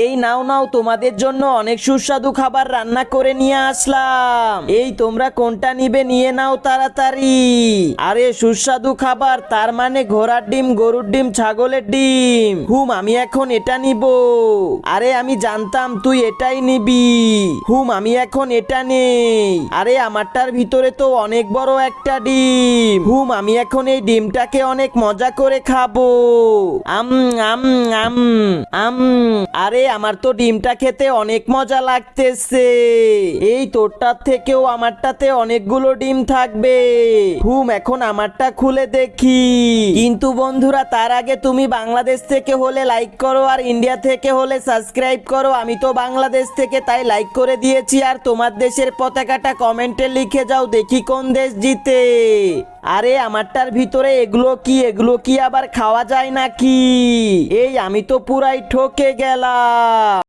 এই নাও নাও, তোমাদের জন্য অনেক সুস্বাদু খাবার রান্না করে নিয়ে আসলাম। এই তোমরা কোনটা নিবে নিয়ে নাও তাড়াতাড়ি। আরে সুস্বাদু খাবার তার মানে ঘোড়ার ডিম, গরুর ডিম, ছাগলের ডিম। আমি এখন এটা নিব। আরে আমি জানতাম তুই এটাই নিবি। আমি এখন এটা নেই। আরে আমারটার ভিতরে তো অনেক বড় একটা ডিম। আমি এখন এই ডিমটাকে অনেক মজা করে খাবো। আম আম আম আম। আরে আমার তো ডিমটা খেতে অনেক মজা লাগতেছে। এই তোরটার থেকেও আমারটাতে অনেকগুলো ডিম থাকবে। এখন আমারটা খুলে দেখি। কিন্তু বন্ধুরা তার আগে তুমি বাংলাদেশ থেকে হলে লাইক করো, আর ইন্ডিয়া থেকে হলে সাবস্ক্রাইব করো। আমি তো বাংলাদেশ থেকে, তাই লাইক করে দিয়েছি। আর তোমার দেশের পতাকাটা কমেন্টে লিখে যাও, দেখি কোন দেশ জিতে। আরে আমারটার ভিতরে এগুলো কি আবার খাওয়া যায় নাকি? এই আমি তো পুরাই ঠকে গেলাম।